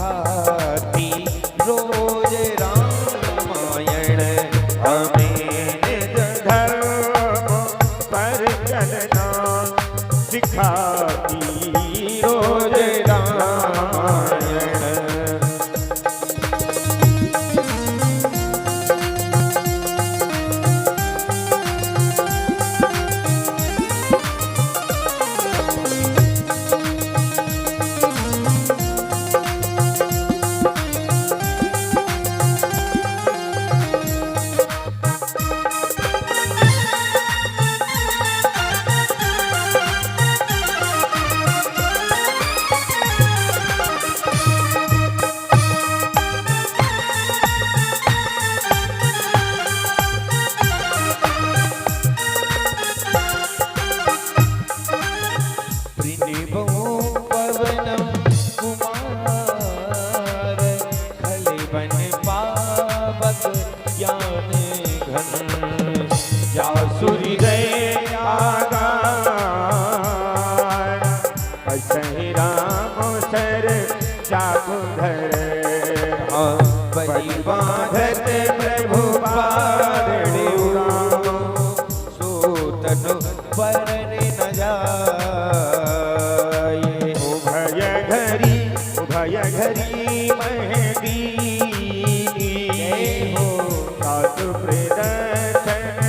सिखाती रोज रामायण हमें निज धर्म पर चलना सिखाती रोज रामायण। जासुरी गए आगार असहि राम सर चाकु धर बलि बांधत प्रभु पारणे राम सोतन परन न जाए। उभय घरी महदी हो साधु प्रदर्शन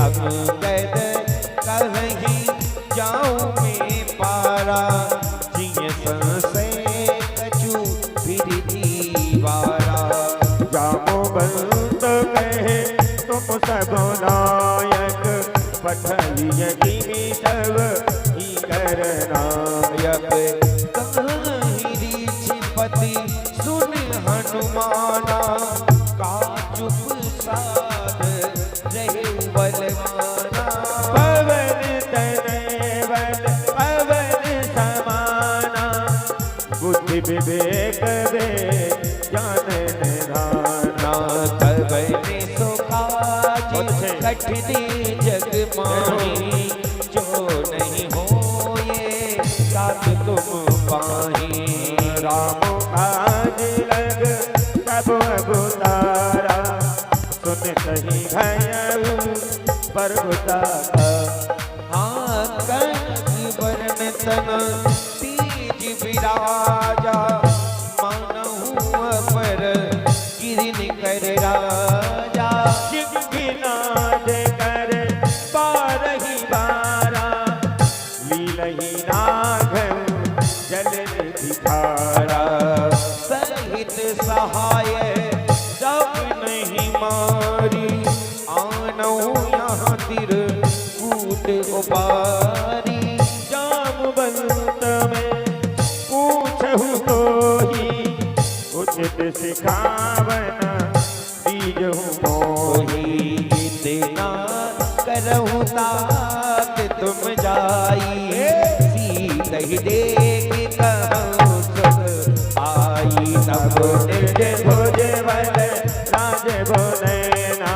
अंगद कहीं जाऊं मैं पारा जिय संशय कछु फिर दीवारा। जामवंत कहे तुम सब नायक पठलिय गिरी सब ही कर नायक। कहीं ऋषिपति सुन हनुमाना का चुप साध रहे बलवाना। पवन तनय पवन समाना बुद्धि विवेक वे ज्ञान निधाना। कवने सो काज कठिन जग माही जो नहीं होए साथ तुम पाही। राम काज लग सब अवतारा सुनहि भयउ पर्वतारा। हाँ कंस वरण तन तेज विराजा मानहु अपर गिरिन कर राजा। सिंहनाद कर बारहि बारा लीलहि राघव जल निधि धारा। सहित सहाय जब नहीं मारी आनौ यहाँ तिर कूट उबारी। जामवंत में पूछहु तो ही उचित सिखावन दीजहु मोही। इतना करहु तात तुम जाई सीतहि देख कहूँ सुख आई। तब निर्जय भोज बल राज बोलैना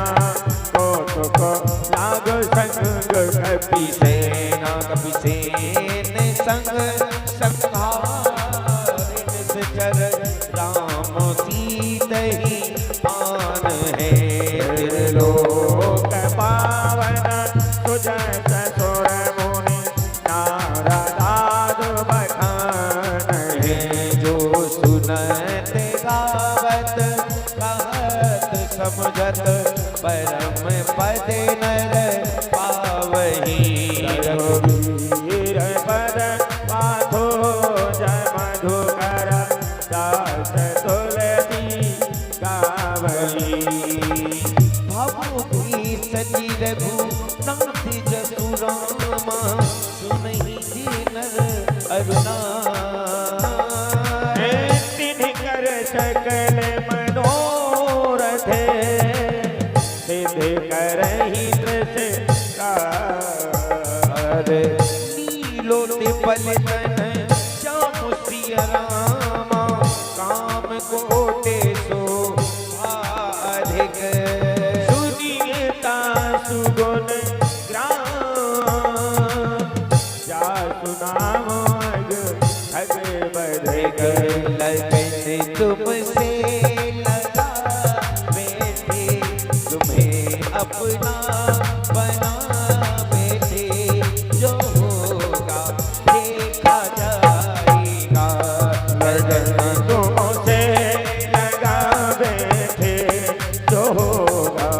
कौतुक लाग संग कपि सेना। कपि सेन संग संहारिन सचर राम सीतहि आन है। त्रिलोक पावन सुजस सुर मुनि नारदाद बखान है। जो सुनत गावत कहत समझत परम पद नर पावही। रघुवीर पद पाथो जय मधुकर दास तुलसी गावही। भवभूति सजी रघुनाथ जसु रामा सुनहि जी नर अरुणा। तिन्हि कर सकल मनोरथ सिद्ध करहि कार। नीलोति पलटन श्याम सिय रामा काम कोटे सो अधिक। सुनियता सुगुण ग्राम जा सुनाम लगन तुमसे लगा बैठे, तुम्हें अपना बना बैठे, जो होगा देखा जाएगा। लगन तुमसे लगा बैठे, जो होगा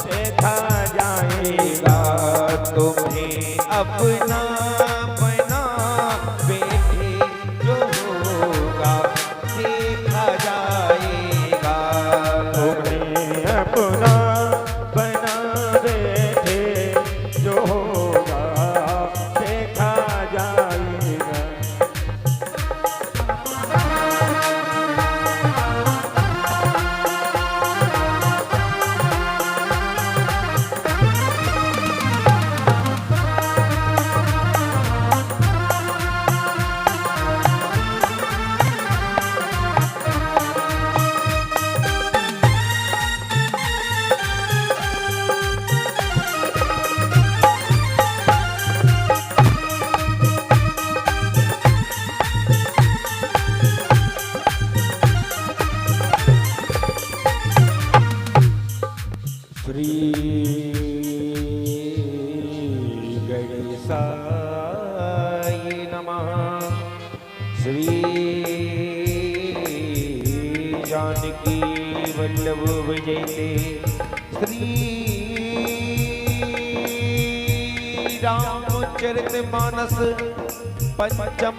देखा जाएगा। तुम्हें अपना बना बैठे, जो होगा देखा जाएगा। तुम्हें अपना बना बैठे, जो होगा देखा जाएगा। श्री गणेशाय नमः। श्री जानकी वल्लभ विजयते, श्री रामचरितमानस पंचम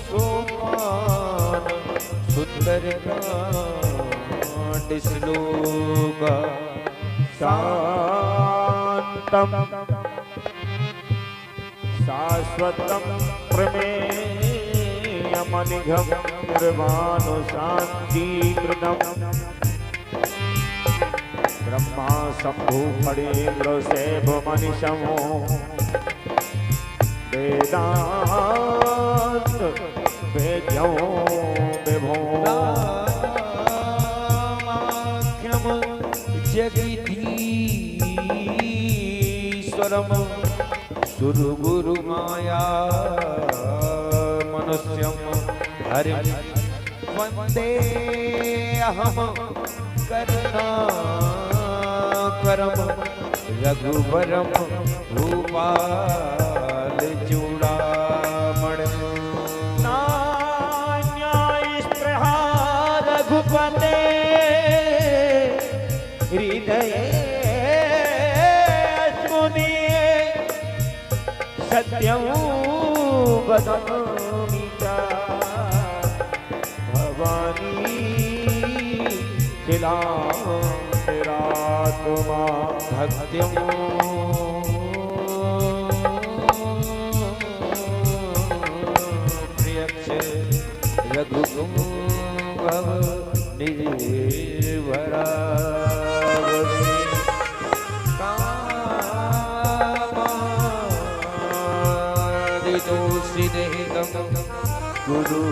सोपान, सुंदरकांड श्लोक शांतम शाश्वतम प्रमेयमनिघम निर्वाणो शांतिप्रदम। ब्रह्मा शंभु फणीन्द्र शैव मनीषमो, वेदांत वेद्यो विभो। रामाख्यम जगदीश्वरम, सुरगुरु माया मनुष्यम हरिं वंदे अहम करुणाकरम, रघुवरम भूपाल चूड़ामणि। नान्यायस्पृहा रघुपते, हृदये स्मुदिये, सत्यं वदामि च भवानी खिलात्मा भक्त्यम प्रियक्ष रघुपुंगव निर्भरा। गुरु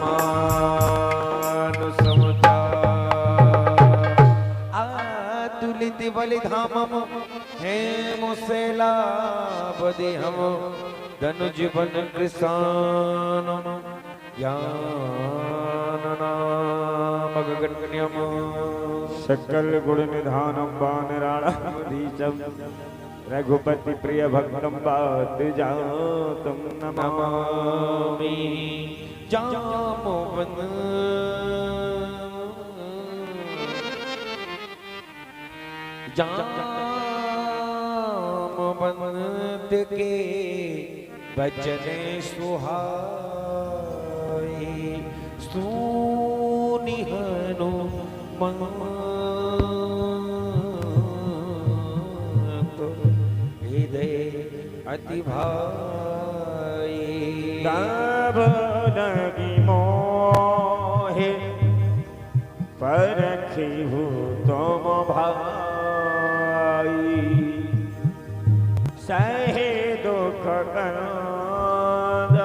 मानुसमता आतुलित बलिधामम हेमशैलावदेहम, धनुज बन कृशानम ज्ञाननामगगण्यम। सकल गुण निधानम वानराणामधीशम, रघुपति प्रिय भक्तम बात जातम नमामि। जामवन जामवंत के बचन सुहाए, सुनिहनु हृदय अति भाई। तब लगी मोहे परखिहु तुम भाई, सहे दुख कंद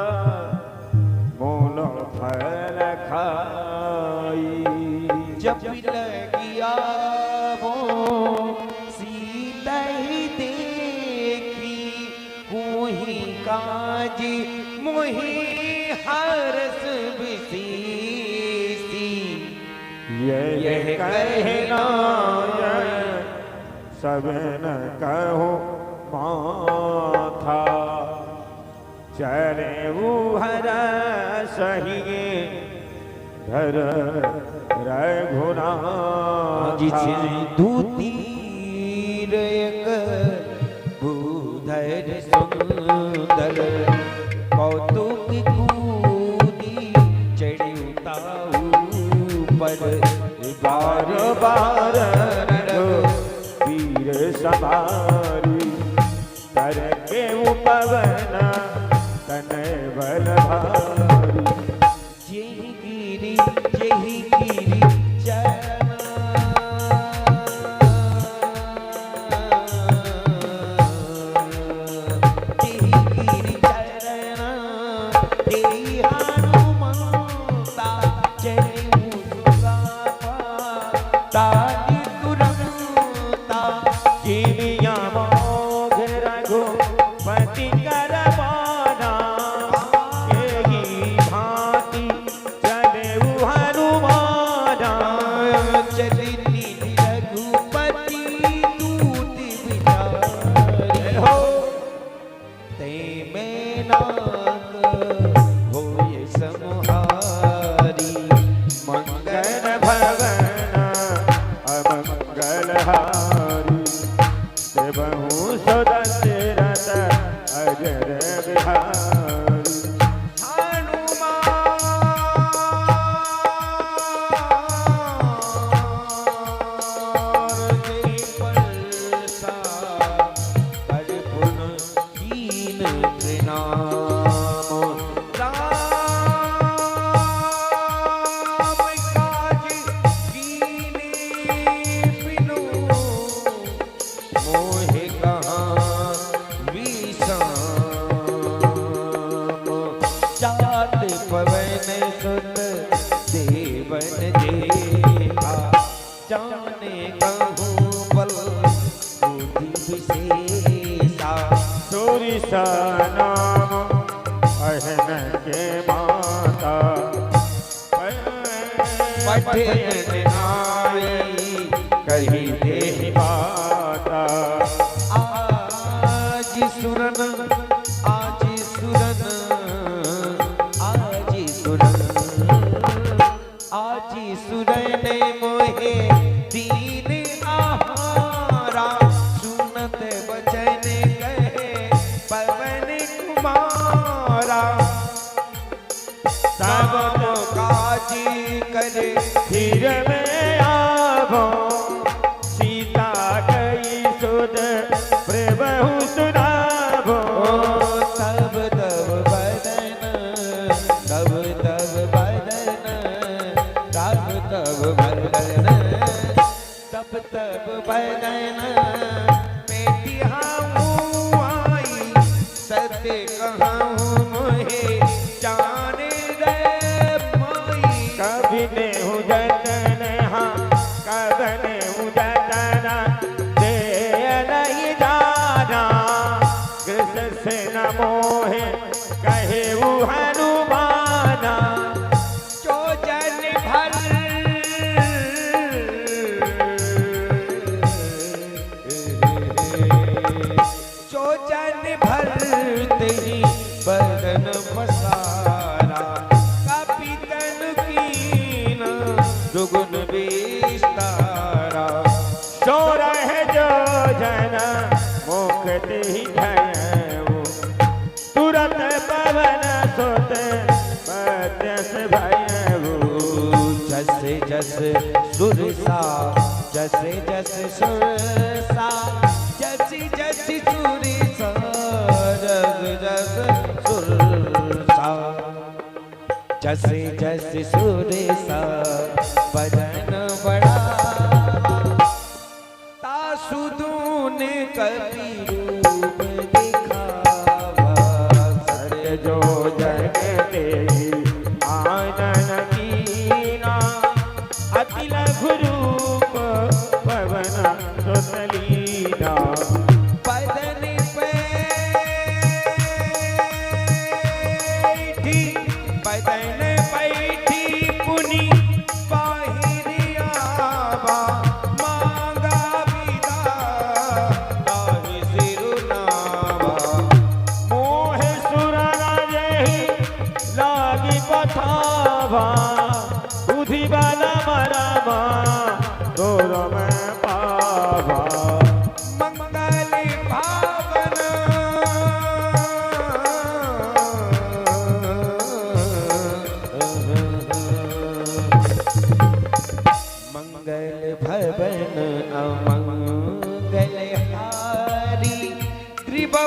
मूल फल खाई। जब लगिया वो सीता ही देखी, मोही काज मोही हरस भी सीसी यह कहना सब न कहो माथा चले हर सही धर रघुनाथ धूतीर एक भूधर सुंदर कौतुक कूदी चढ़ी उताऊ पर बार बार वीर सवारी कर के उपवन तन बल भारी यही गिरी चरण यही गिरी चरण तेरी हनुमंता चले ताली तुरंता किनिया मोघ रघुपति कर बाना यही भांति चले हनुमाना चली रघुपति दूत विचारे हो ते में नाग हो ये समुहारी मंगल भवन अमंगल हारी देवहु सदशरथ अजर बिहारी जाने कहूँ बल बुद्धि विशेषा सूरिसा नाम अहन के माता पठन आई कही दे माता आज सुरन आज सुरन आज सुरन आज सुरन मोहे दीन आहारा सुनत बचन कहे पवन कुमारा सब काजी करे धीर में आवो सीता गई सुध प्रभु सुनावो तब तब बदन तब तब बदन तब तब बदन तब तब बदन बेटिया आई सत्य कहूँ मोहे जान रे माई कभी देहु जतन हाँ कदन जतन दे नहीं जाना कृष्ण से न मोहे कहे हनुमाना जो जन भर जो जन भर तेरी बदन पसारा कपितन कीन दुगुन विस्तारा सो रहे जो जन मुक्ति भयऊ तुरंत पवन सुत बदस भयऊ जैसे जैसे सुरसा जैसे जैसे सुरसा जैसी जैसी सुरसा जग जग सुरसा जैसे जैसे सुरसा बदन बड़ा तासुदून कपि रूप दिखावा सत्य जो जगते आनन कीना अति लघु रूप पवन सुतलीना बदन बैठी बदन बैठी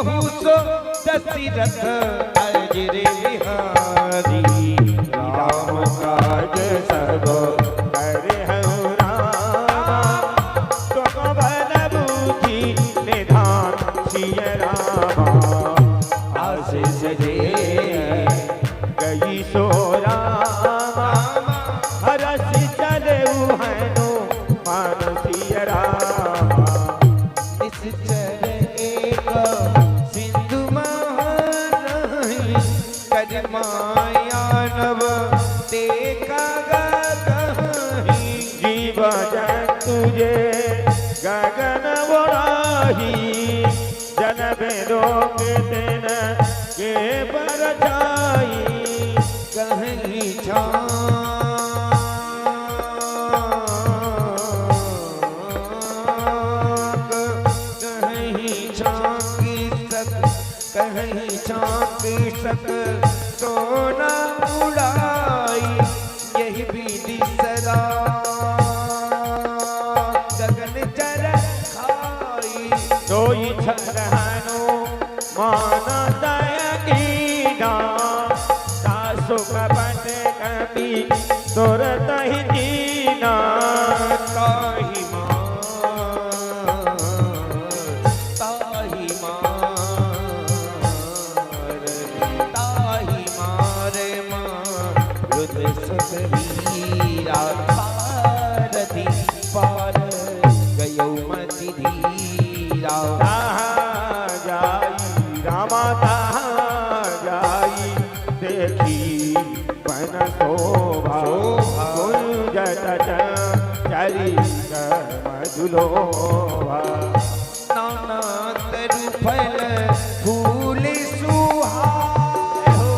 बहु सो दशरथ अजर बिहारी। राम काज सब करहु रामा, तुम बल बूझी निधान सिय रामा। आशीष दे गई सो रामा, हरस चले हनु मान सिय रामा। इस चर एक सिंधु महारानी, कर माया नव देखा कहीं। जीव जंतु जे गगन बोराही, जन बेदो के दिन के पर जाई। कहीं कहीं छाकी सक सोना उड़ाई। यही विधि सदा गगन चर खाई। सोई छहनु मान दया कीना, सासु कपट कपि तुरत ही दीना। ताहि मारे मारुत सुखवीरा। पारथी पार गयो मति धीरा। ताहा जाई रामा ताहा जाई, देखी बन शोभा। गुंजत चरी मधुलोभा। नाना तरु फल फूल सुहाए हो।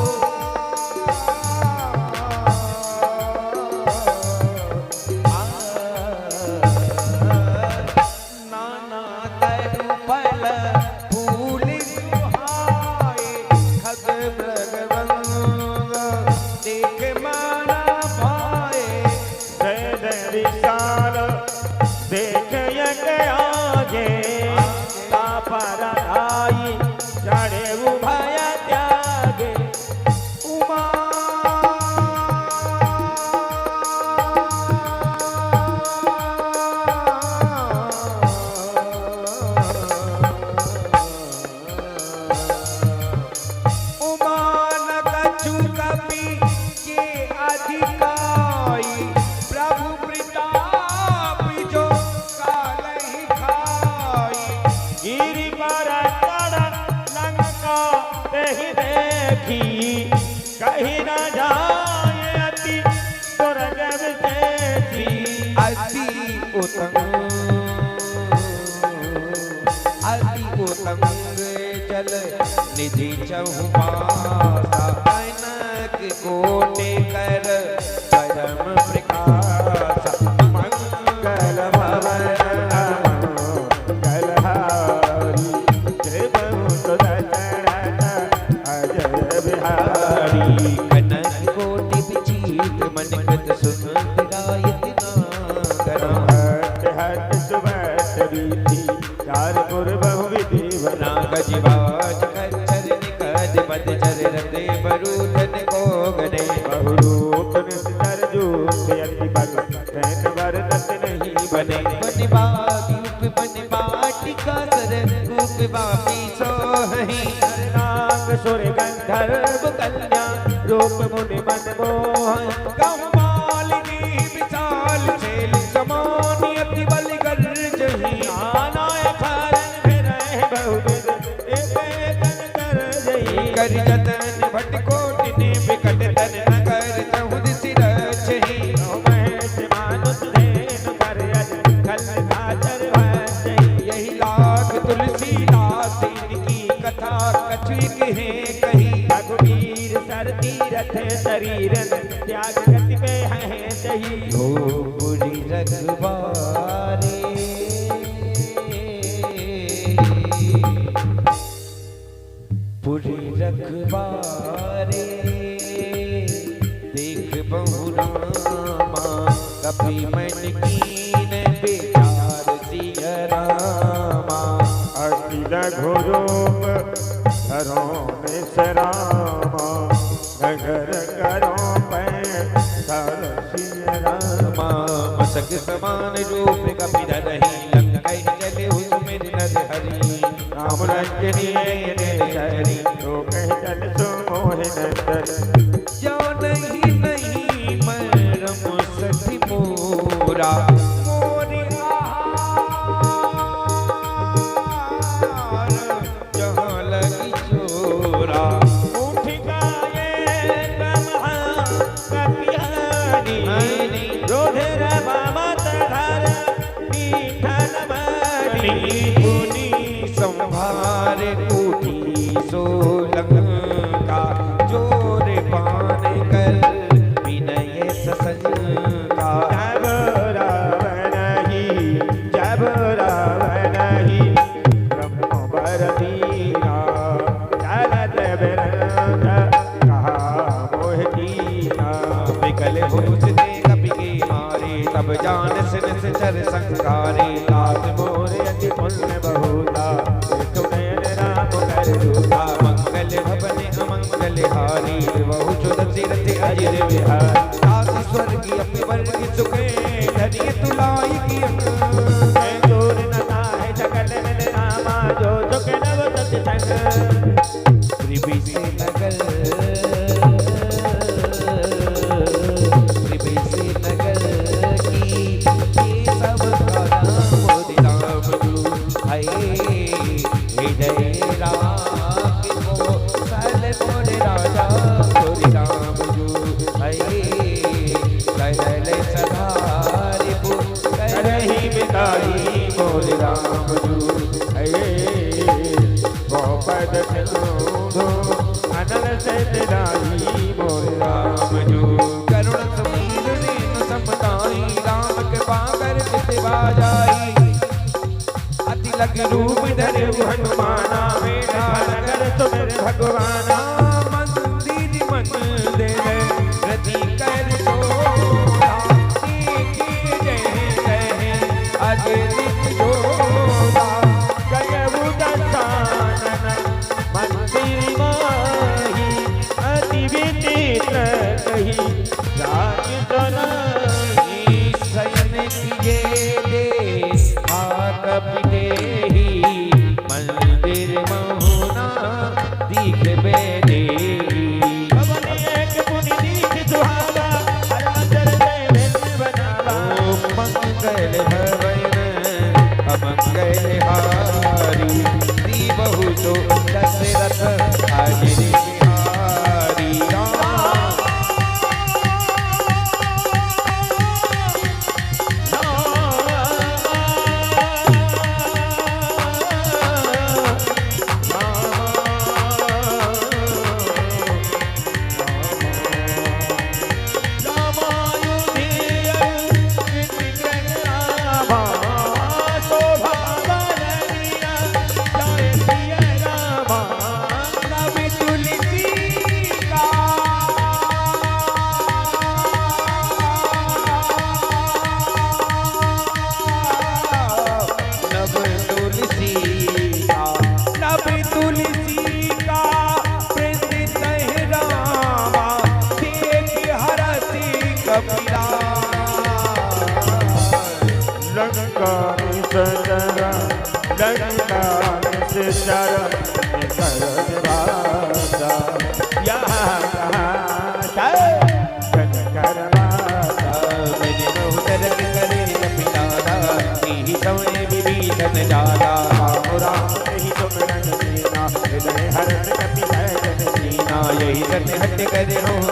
नाना तरु फल फूल सुहाए। खग मृग देख माना भाए। विशाल देख यज्ञ आगे, पर आई चढ़े उभय त्यागे। उमा उमान कछु कपि के अधिकाई। प्रभु प्रताप जो कालहि खाई। गिरि पर चढ़ लंका तेहि देखी, कहीं न जाए अति स्वर्ग विशेषी। अति उत्तम जल निधि चहुपासा। अनक कोटि कर परम प्रकाशा। मंगल भवन मंगलहारी, जय बहु दशरथ अजय बिहारी। कनक कोटि विचित्र मणिकृत सुंदरायति नागरा। हट हट सुबह रीति, चार पुर बहु विधि बना। गजिबाज खच्चर निकज पद चर रते बरूधन को गणे। बहुरूप निस्तर जूप यति बल, तैन वर्णत नहीं बने। बनिबागी बनिबाटिका सर रूप बापी सोहि। नाग सुर गंधर्व कन्या, रूप मुनि मन मोहन। कमालिनी विशाल छेल समानी अति बल गर्जहि। आनाय फरन फिरहि बहुविध, एक एक कर जई। कर जतन भट कोटि ने विकट तन न कर चहुद सिर छहि। महेश मानुष धेनु कर अज, खल खाचर भजई। यही लाग तुलसीदास इनकी कथा कछु कहे कही। रघुवीर सर तीरथ शरीरन, त्याग गति पे हैं सही। धोपुरी रखबारे पुरी रखबारे। देख बहु रामा कभी मन कीन विचार सिय रामा। अति लघु रूप पतंग समान रूप कपिधरहि लंकै चले हुसुमिर नर हरि राम रंजनी शहरी तो कह चल सो मोहन दर जो नहीं नहीं मरम सखी मोरा मोरे आहार जहाँ लगी चोरा उठ गाये कमहा कपियानी रोधर बाबत धर मीठन बनी मुनि संभार कूटी सोलंका जोर पान कर विनय ससज का जब रावण ही ब्रह्म वर दीना चलत बिरंद कहा मोह दीना विकल होश दे कपि के मारे तब जान सिन से चर संकारे दास मोर अति पुण्य बहुता तुमैन राम कर दूता मंगल भवन अमंगल हारी बहु चुदति रति अजिर विहार दास स्वर्गी अपि वर्ग सुखे धरि तुलाई की दूर न ताहि सकल मिल रामा जो सुख नव सत संग त्रिविधि नगर त्रिविधि नगर की ये सब राम मोदि राम जू हाय हृदय राम को सल मोरे राजा मोदि राम जू हाय कहल सधारि पु करहि बिदाई मोरे राम जू गोपद सिंधु अनल से दिलाई मोर राम जो करुण समीर रेणु समताई राम कृपा कर चितवा जाई अति लग रूप धरे हनुमाना मेरा नगर सुमिर भगवाना मंदिर मंदिर रति कर सोना की जय जय अगे नित जोड़ा गयबु दंतानन मंदिर माही अति विचित्र कही राज तनहि शयन किए देश हाथ पिटेहि मंदिर महुना दीख बेदेहि पवन एक पुनि दीख सुहावा हर मंदिर में भेद बनावा मंगल भवन अमंगल हारी दी बहु तो दशरथ हाजिर बिहारी राम यही सत्य हट करे हो